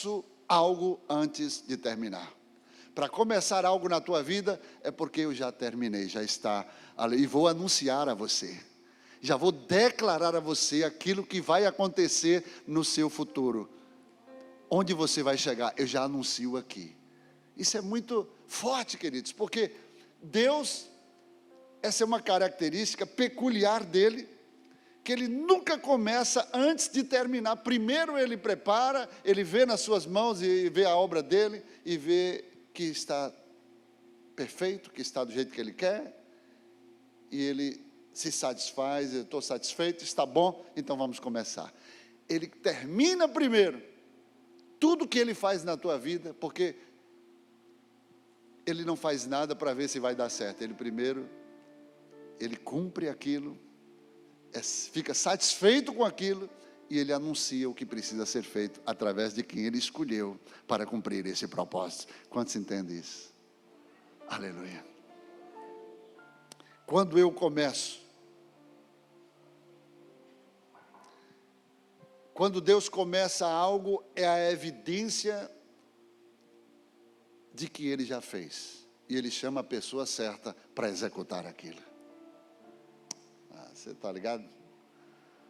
começo algo antes de terminar. Para começar algo na tua vida, é porque eu já terminei, já está ali, e vou anunciar a você. Já vou declarar a você aquilo que vai acontecer no seu futuro. Onde você vai chegar, eu já anuncio aqui. Isso é muito forte, queridos, porque Deus, essa é uma característica peculiar dele, que ele nunca começa antes de terminar. Primeiro ele prepara, ele vê nas suas mãos e vê a obra dele, e vê que está perfeito, que está do jeito que ele quer, e ele se satisfaz. Eu estou satisfeito, está bom, então vamos começar. Ele termina primeiro tudo que ele faz na tua vida, porque ele não faz nada para ver se vai dar certo. Ele primeiro, ele cumpre aquilo, fica satisfeito com aquilo, e ele anuncia o que precisa ser feito, através de quem ele escolheu para cumprir esse propósito. Quantos entendem isso? Aleluia. Quando eu começo, quando Deus começa algo, é a evidência de que Ele já fez, e Ele chama a pessoa certa para executar aquilo. Você está ligado?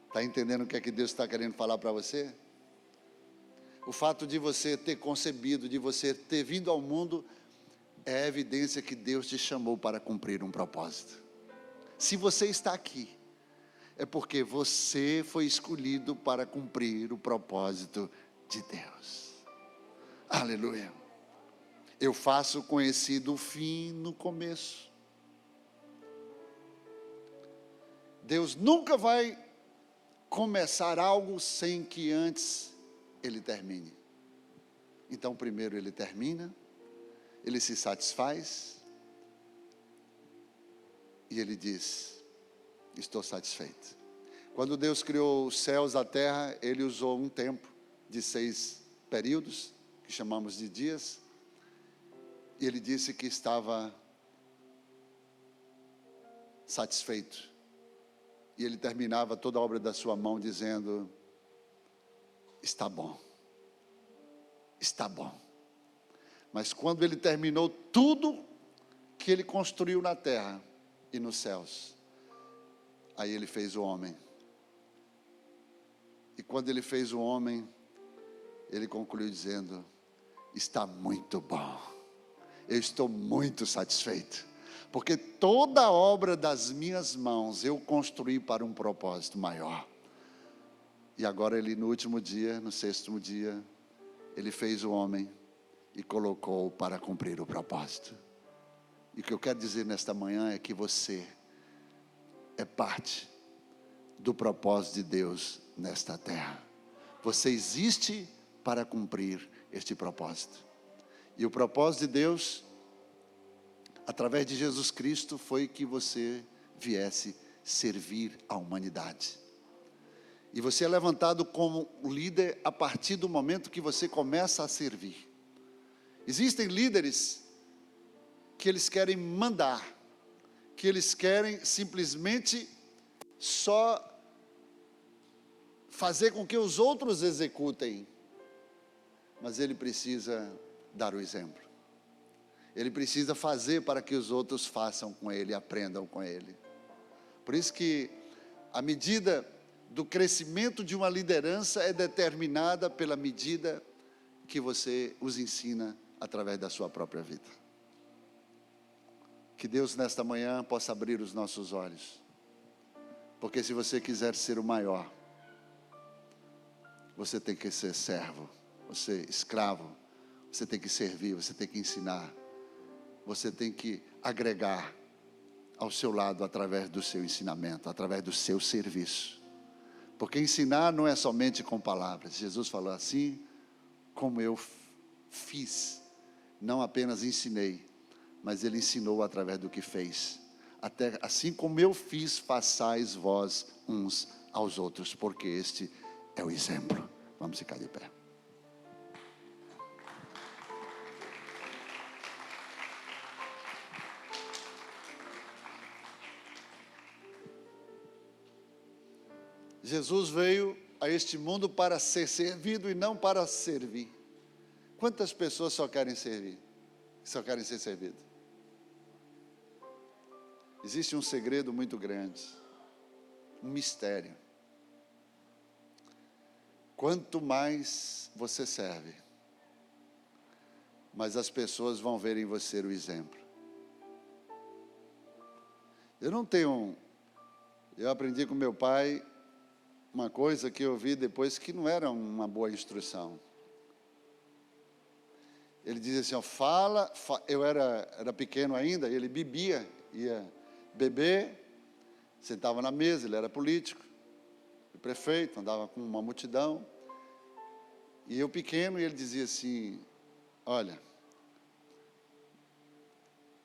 Está entendendo o que é que Deus está querendo falar para você? O fato de você ter concebido, de você ter vindo ao mundo, é a evidência que Deus te chamou para cumprir um propósito. Se você está aqui, é porque você foi escolhido para cumprir o propósito de Deus. Aleluia. Eu faço conhecido o fim no começo. Deus nunca vai começar algo sem que antes Ele termine. Então primeiro Ele termina, Ele se satisfaz, e Ele diz: estou satisfeito. Quando Deus criou os céus e a terra, Ele usou um tempo de 6 períodos, que chamamos de dias, e Ele disse que estava satisfeito. E Ele terminava toda a obra da sua mão dizendo: está bom, está bom. Mas quando Ele terminou tudo que Ele construiu na terra e nos céus, aí Ele fez o homem. E quando Ele fez o homem, Ele concluiu dizendo: está muito bom, eu estou muito satisfeito, porque toda a obra das minhas mãos eu construí para um propósito maior. E agora Ele, no último dia, no 6º dia, Ele fez o homem e colocou para cumprir o propósito. E o que eu quero dizer nesta manhã é que você é parte do propósito de Deus nesta terra. Você existe para cumprir este propósito. E o propósito de Deus, através de Jesus Cristo, foi que você viesse servir a humanidade. E você é levantado como líder a partir do momento que você começa a servir. Existem líderes que eles querem mandar, que eles querem simplesmente só fazer com que os outros executem, mas ele precisa dar o exemplo. Ele precisa fazer para que os outros façam com ele, aprendam com ele. Por isso que a medida do crescimento de uma liderança é determinada pela medida que você os ensina através da sua própria vida. Que Deus nesta manhã possa abrir os nossos olhos, porque se você quiser ser o maior, você tem que ser servo, você escravo, você tem que servir, você tem que ensinar, você tem que agregar ao seu lado através do seu ensinamento, através do seu serviço. Porque ensinar não é somente com palavras. Jesus falou assim como eu fiz, não apenas ensinei, mas Ele ensinou através do que fez. Até assim como eu fiz, façais vós uns aos outros, porque este é o exemplo. Vamos ficar de pé. Jesus veio a este mundo para ser servido e não para servir. Quantas pessoas só querem servir? Só querem ser servidas? Existe um segredo muito grande, um mistério. Quanto mais você serve, mais as pessoas vão ver em você o exemplo. Eu aprendi com meu pai uma coisa que eu vi depois que não era uma boa instrução. Ele dizia assim, eu era pequeno ainda, ele bebia, ia beber, sentava na mesa, ele era político, prefeito, andava com uma multidão, e eu pequeno, e ele dizia assim, olha,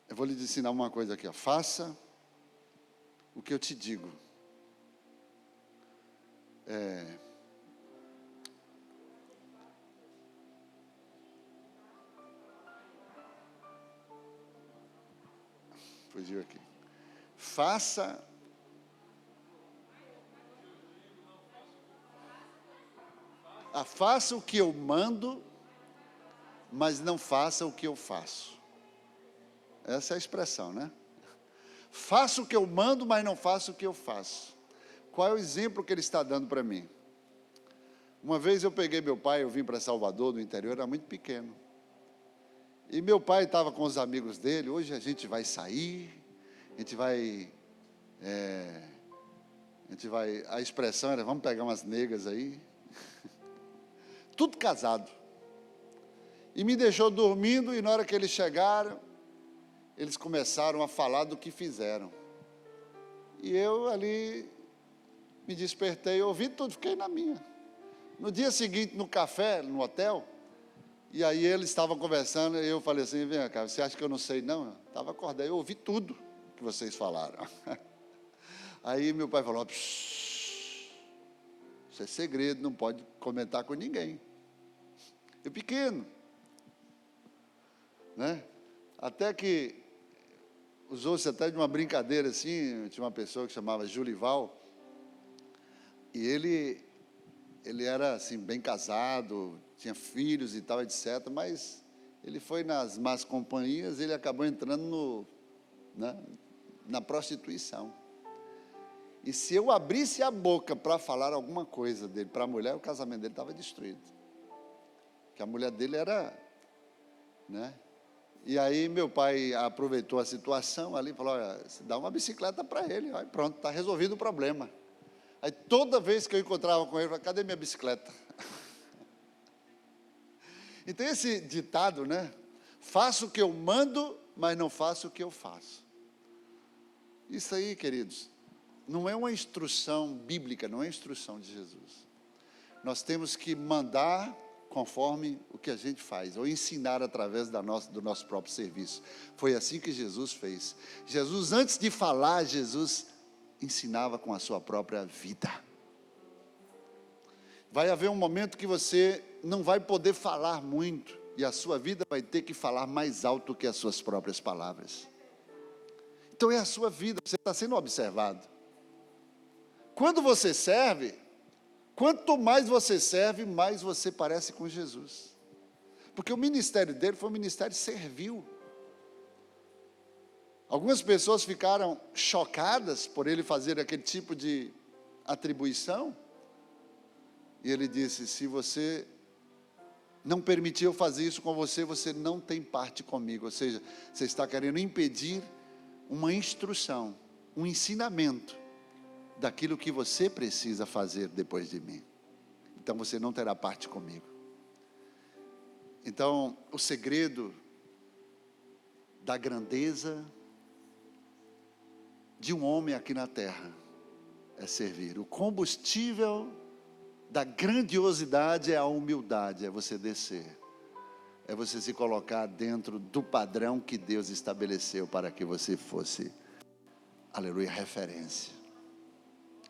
eu vou lhe ensinar uma coisa aqui, ó, faça o que eu te digo. Fugiu aqui. Faça o que eu mando, mas não faça o que eu faço. Essa é a expressão, né? Faça o que eu mando, mas não faça o que eu faço. Qual é o exemplo que ele está dando para mim? Uma vez eu peguei meu pai, eu vim para Salvador, do interior, era muito pequeno. E meu pai estava com os amigos dele, hoje a gente vai sair, a expressão era, vamos pegar umas negas aí. Tudo casado. E me deixou dormindo, e na hora que eles chegaram, eles começaram a falar do que fizeram. E eu ali me despertei, ouvi tudo, fiquei na minha. No dia seguinte, no café, no hotel, e aí eles estavam conversando, e eu falei assim, vem cá, você acha que eu não sei não? Eu estava acordado, eu ouvi tudo que vocês falaram. Aí meu pai falou, isso é segredo, não pode comentar com ninguém. Eu pequeno, né? Até que usou-se até de uma brincadeira assim, tinha uma pessoa que chamava Julival, e ele era assim, bem casado, tinha filhos e tal, etc., mas ele foi nas más companhias, ele acabou entrando na prostituição. E se eu abrisse a boca para falar alguma coisa dele para a mulher, o casamento dele estava destruído. Porque a mulher dele era, né? E aí meu pai aproveitou a situação ali e falou, olha, dá uma bicicleta para ele, aí pronto, está resolvido o problema. Aí toda vez que eu encontrava com ele, eu falava, cadê minha bicicleta? Então esse ditado, né? Faço o que eu mando, mas não faço o que eu faço. Isso aí, queridos, não é uma instrução bíblica, não é instrução de Jesus. Nós temos que mandar conforme o que a gente faz, ou ensinar através do nosso próprio serviço. Foi assim que Jesus fez. Jesus, antes de falar, Jesus ensinava com a sua própria vida. Vai haver um momento que você não vai poder falar muito, e a sua vida vai ter que falar mais alto que as suas próprias palavras. Então é a sua vida, você está sendo observado. Quando você serve, quanto mais você serve, mais você parece com Jesus. Porque o ministério dele foi um ministério servil. Algumas pessoas ficaram chocadas por ele fazer aquele tipo de atribuição. E ele disse, se você não permitir eu fazer isso com você, você não tem parte comigo. Ou seja, você está querendo impedir uma instrução, um ensinamento daquilo que você precisa fazer depois de mim. Então você não terá parte comigo. Então, o segredo da grandeza de um homem aqui na terra é servir. O combustível da grandiosidade é a humildade, é você descer. É você se colocar dentro do padrão que Deus estabeleceu para que você fosse, aleluia, referência.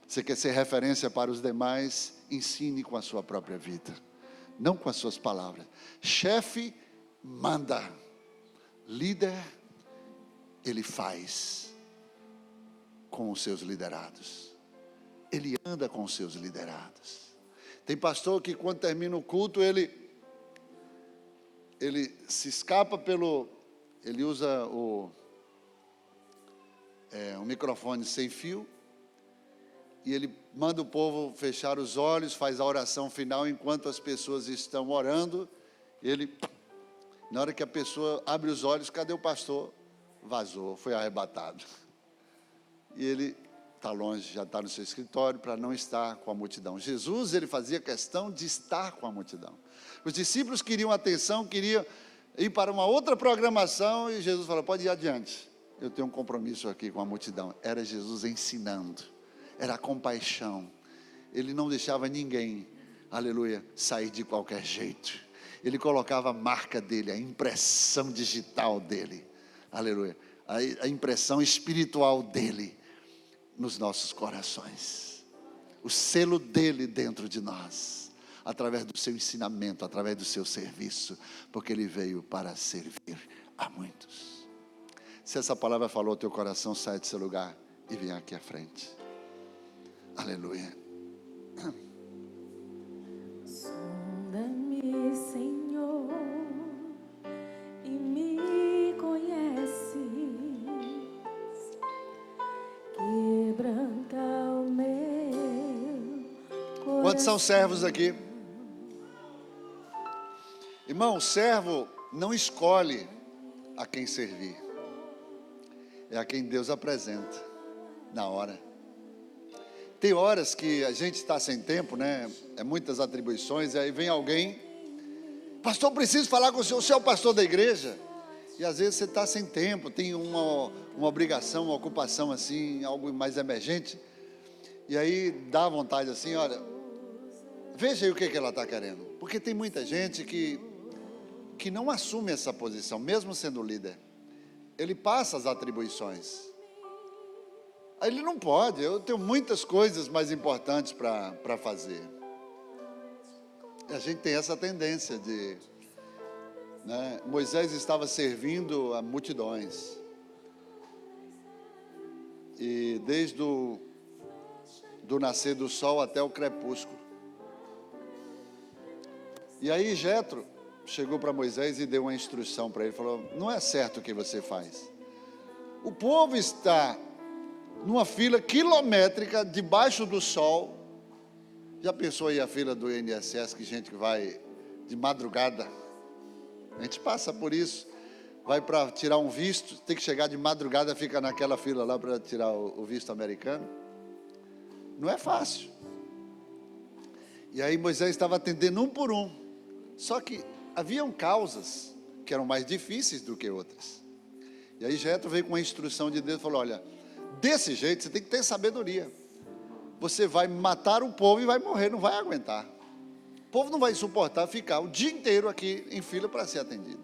Você quer ser referência para os demais? Ensine com a sua própria vida, não com as suas palavras. Chefe manda, líder, ele faz com os seus liderados, ele anda com os seus liderados. Tem pastor que quando termina o culto, ele ele se escapa ele usa um microfone sem fio, e ele manda o povo fechar os olhos, faz a oração final enquanto as pessoas estão orando. Na hora que a pessoa abre os olhos, cadê o pastor? Vazou, foi arrebatado. E ele está longe, já está no seu escritório, para não estar com a multidão. Jesus, ele fazia questão de estar com a multidão. Os discípulos queriam atenção, queriam ir para uma outra programação, e Jesus falou, pode ir adiante, eu tenho um compromisso aqui com a multidão. Era Jesus ensinando, era a compaixão. Ele não deixava ninguém, aleluia, sair de qualquer jeito. Ele colocava a marca dele, a impressão digital dele, aleluia, a impressão espiritual dele nos nossos corações, o selo dele dentro de nós, através do seu ensinamento, através do seu serviço, porque ele veio para servir a muitos. Se essa palavra falou ao teu coração, sai do seu lugar e vem aqui à frente. Aleluia. Sonda-me, Senhor, e me conheces. Quebranta o meu coração. Quantos são servos aqui? Irmão, o servo não escolhe a quem servir, é a quem Deus apresenta na hora. Tem horas que a gente está sem tempo, né? É muitas atribuições, e aí vem alguém, pastor, preciso falar com o senhor é o pastor da igreja. E às vezes você está sem tempo, tem uma obrigação, uma ocupação assim, algo mais emergente. E aí dá vontade assim, olha, veja aí o que ela está querendo. Porque tem muita gente que não assume essa posição, mesmo sendo líder. Ele passa as atribuições. Aí ele não pode, eu tenho muitas coisas mais importantes para fazer. E a gente tem essa tendência de... né? Moisés estava servindo a multidões. E desde do nascer do sol até o crepúsculo. E aí Jetro chegou para Moisés e deu uma instrução para ele. Falou, não é certo o que você faz. O povo está numa fila quilométrica, debaixo do sol. Já pensou aí a fila do INSS, que gente que vai de madrugada? A gente passa por isso, vai para tirar um visto, tem que chegar de madrugada, fica naquela fila lá para tirar o visto americano. Não é fácil. E aí Moisés estava atendendo um por um. Só que haviam causas que eram mais difíceis do que outras. E aí Jetro veio com a instrução de Deus e falou, olha, desse jeito você tem que ter sabedoria. Você vai matar o povo e vai morrer, não vai aguentar. O povo não vai suportar ficar o dia inteiro aqui em fila para ser atendido.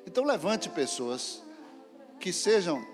Então levante pessoas que sejam